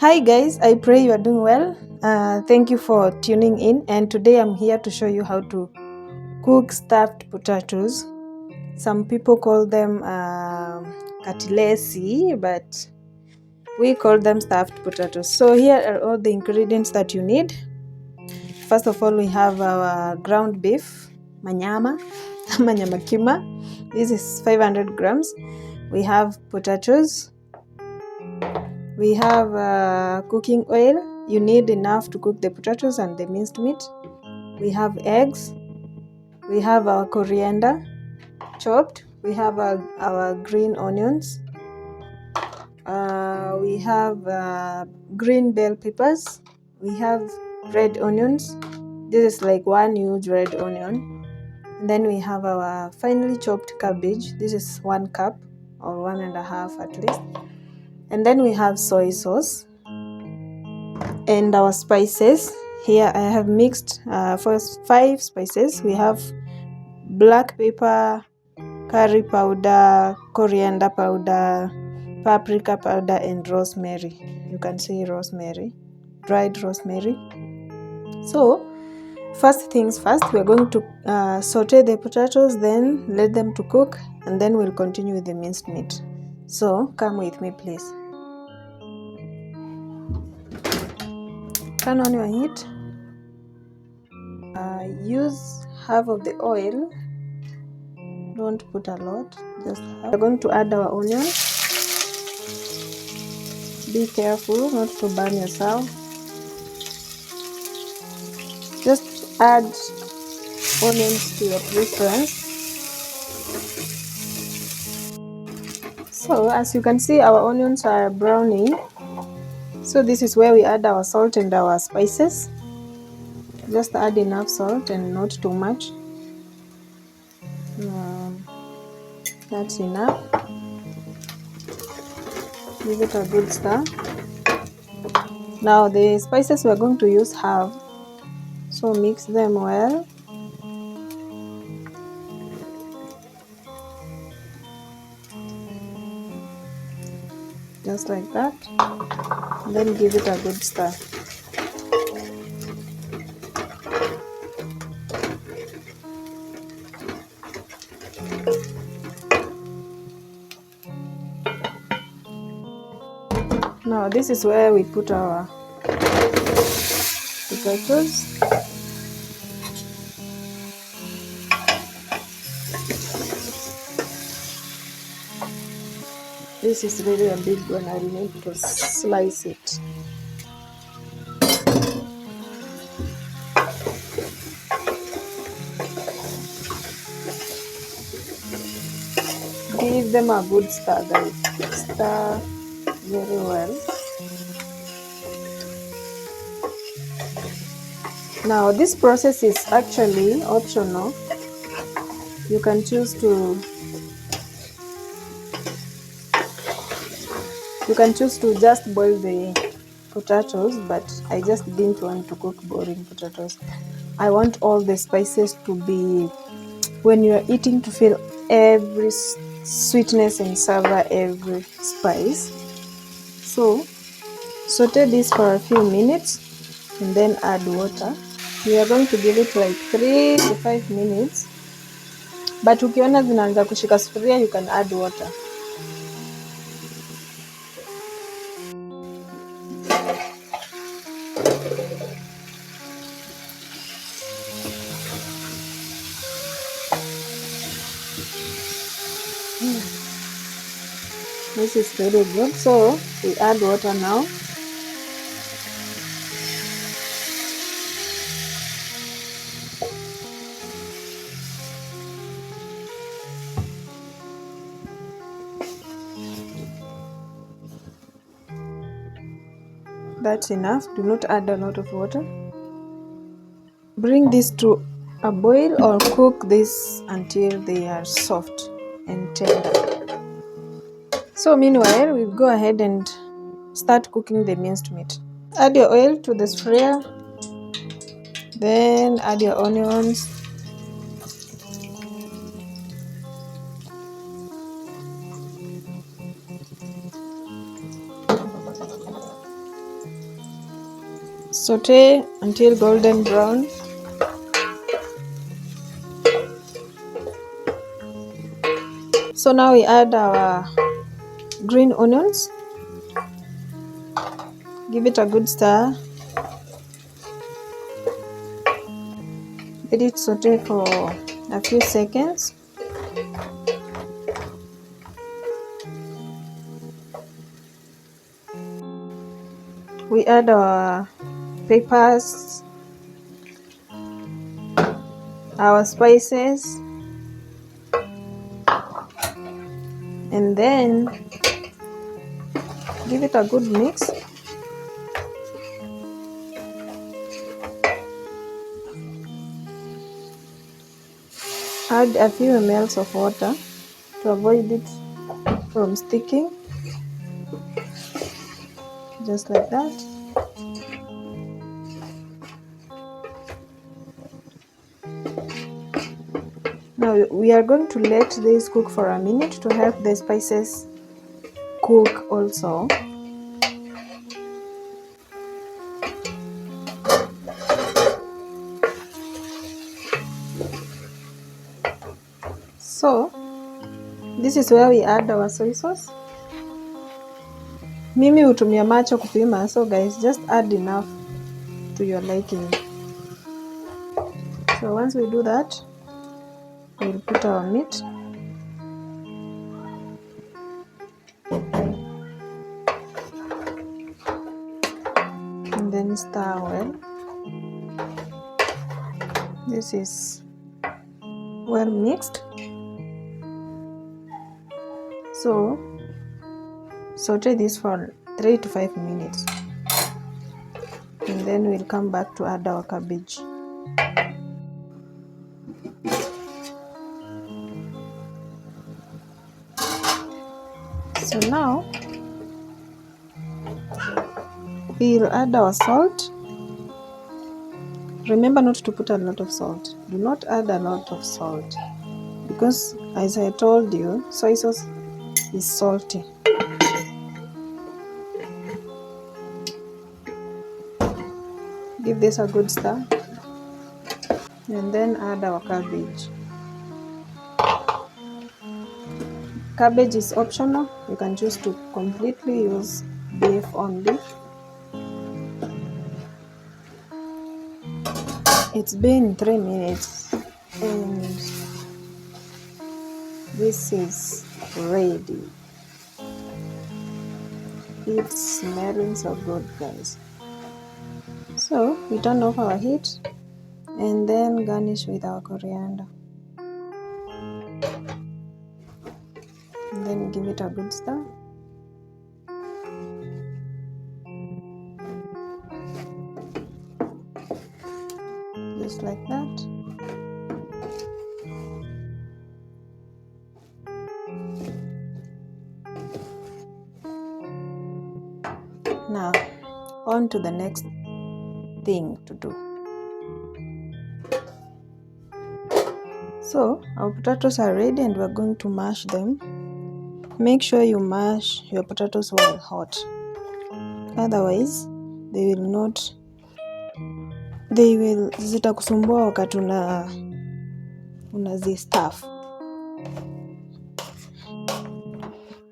Hi guys, I pray you are doing well. Thank you for tuning in, and today I'm here to show you how to cook stuffed potatoes. Some people call them katilesi, but we call them stuffed potatoes. So here are all the ingredients that you need. First of all, we have our ground beef, manyama, manyama kima. This is 500 grams. We have potatoes. We have cooking oil. You need enough to cook the potatoes and the minced meat. We have eggs. We have our coriander chopped. We have our green onions. We have green bell peppers. We have red onions. This is like one huge red onion. And then we have our finely chopped cabbage. This is 1 cup or 1.5 at least. And then we have soy sauce. And our spices. Here I have mixed first 5 spices. We have black pepper, curry powder, coriander powder, paprika powder, and rosemary. You can say rosemary, dried rosemary. So first things first, we're going to saute the potatoes, then let them to cook, and then we'll continue with the minced meat. So come with me, please. Turn on your heat. Use half of the oil. Don't put a lot, just half. We're going to add our onions. Be careful not to burn yourself. Just add onions to your preference. So as you can see, our onions are browning. So this is where we add our salt and our spices. Just add enough salt and not too much. That's enough. Give it a good stir. Now the spices we're going to use have, so mix them well. Just like that. And then give it a good stir. Now this is where we put our potatoes. This is really a big one, I need to slice it. Give them a good stir, guys. Stir very well. Now this process is actually optional. You can choose to just boil the potatoes, but I just didn't want to cook boring potatoes. I want all the spices to be, when you're eating, to feel every sweetness and savor every spice. So saute this for a few minutes and then add water. We are going to give it like 3 to 5 minutes, but ukiona zinaanza kushika sufuria, you can add water. This is very good. So we add water now. That's enough. Do not add a lot of water. Bring this to a boil or cook this until they are soft and tender. So meanwhile, we'll go ahead and start cooking the minced meat. Add your oil to the sprayer, then add your onions. Saute until golden brown. So now we add our green onions. Give it a good stir. Let it saute for a few seconds. We add our peppers, our spices, and then give it a good mix. Add a few ml of water to avoid it from sticking, just like that. Now we are going to let this cook for a minute to help the spices cook also. So this is where we add our soy sauce. Mimi hutumia macho kupima, so guys, just add enough to your liking. So once we do that, we'll put our meat. And then stir well. This is well mixed. So saute this for 3 to 5 minutes. And then we'll come back to add our cabbage. So now we'll add our salt. Remember not to put a lot of salt. Do not add a lot of salt because, as I told you, soy sauce is salty. Give this a good stir and then add our cabbage. Cabbage is optional. You can choose to completely use beef only. It's been 3 minutes and this is ready. It's smelling so good, guys. So we turn off our heat and then garnish with our coriander. And then give it a good stir. Just like that. Now on to the next thing to do. So our potatoes are ready and we're going to mash them. Make sure you mash your potatoes while hot, otherwise zitakusumbua wakati unazistuff.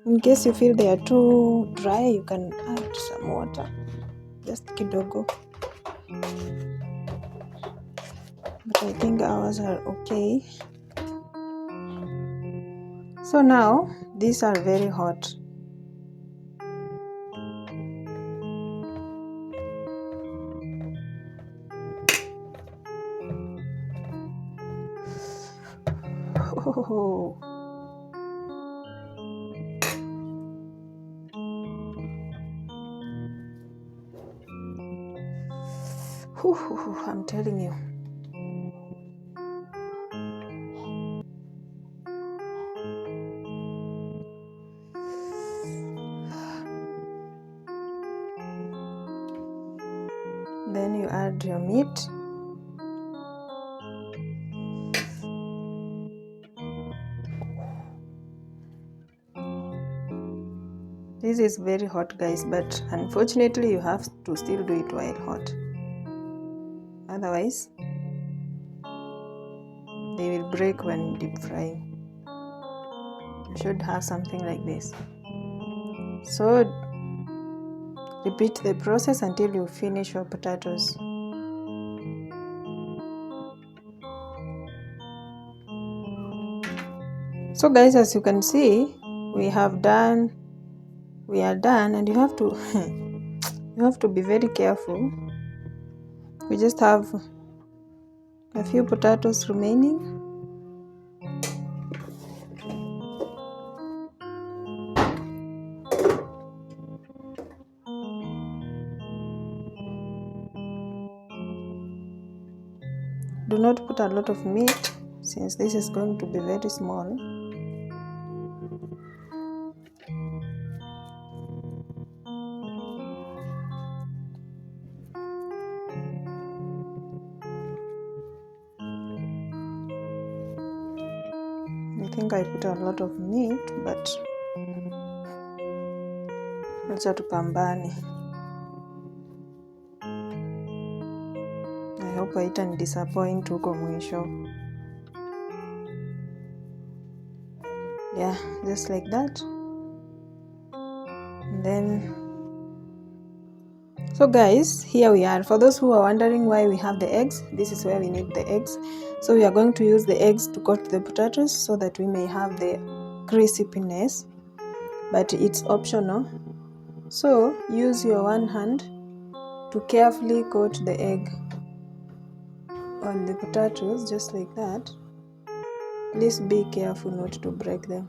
In case you feel they are too dry, you can add some water, just kidogo. But I think ours are okay. So now these are very hot. Oh. I'm telling you. Then you add your meat. This is very hot, guys, but unfortunately you have to still do it while hot. otherwise they will break when deep frying. You should have something like this. So repeat the process until you finish your potatoes. So guys, as you can see, we are done, and you have to be very careful. We just have a few potatoes remaining. Do not put a lot of meat since this is going to be very small. I think I put a lot of meat, but acha tupambane. I hope haitani disappoint huko mwisho. Yeah, just like that. And then, so guys, here we are. For those who are wondering why we have the eggs, this is where we need the eggs. So we are going to use the eggs to coat the potatoes so that we may have the crispiness, but it's optional. So use your one hand to carefully coat the egg on the potatoes, just like that. Please be careful not to break them.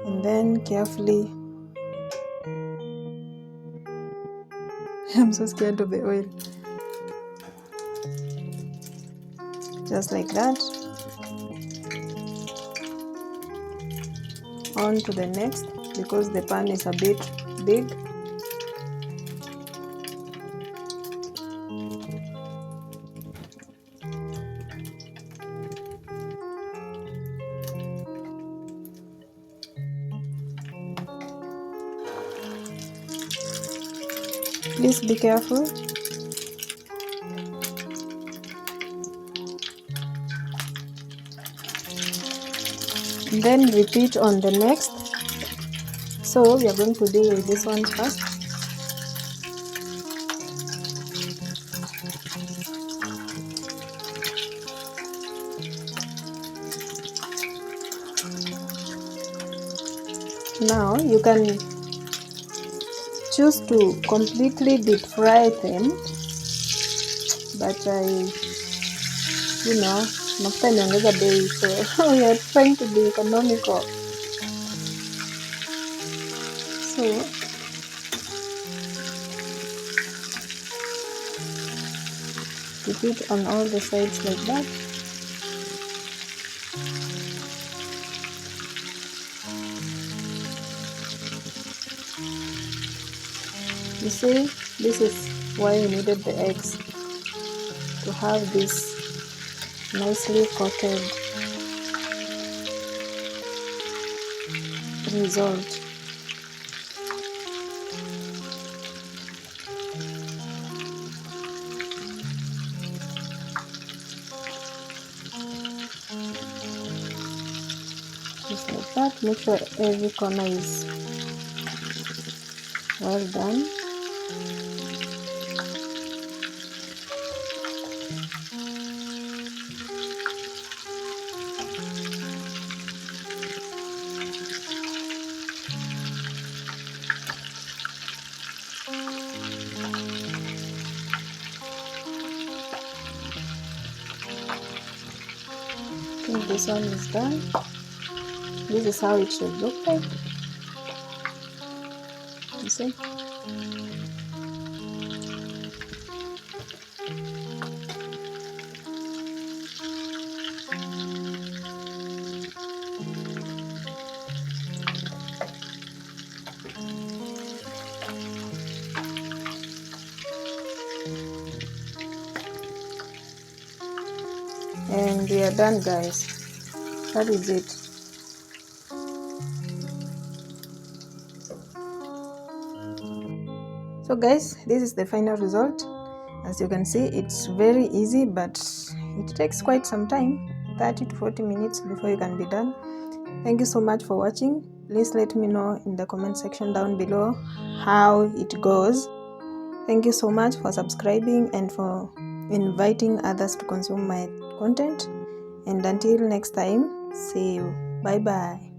And then carefully, I'm so scared of the oil. Just like that. On to the next, because the pan is a bit big. Please be careful. And then repeat on the next. So we are going to deal with this one first. Now you can choose to completely deep fry them, but mafuta imeongeza bei, so we are trying to be economical. So repeat on all the sides like that. You see, this is why we needed the eggs, to have this nicely coated result. Just like that. Make sure every corner is well done. I think this one is done. This is how it should look like. You see? And we are done, guys. That is it. So guys, this is the final result. As you can see, it's very easy, but it takes quite some time, 30 to 40 minutes before you can be done. Thank you so much for watching. Please let me know in the comment section down below how it goes. Thank you so much for subscribing and for inviting others to consume my content. And until next time, see you. Bye bye.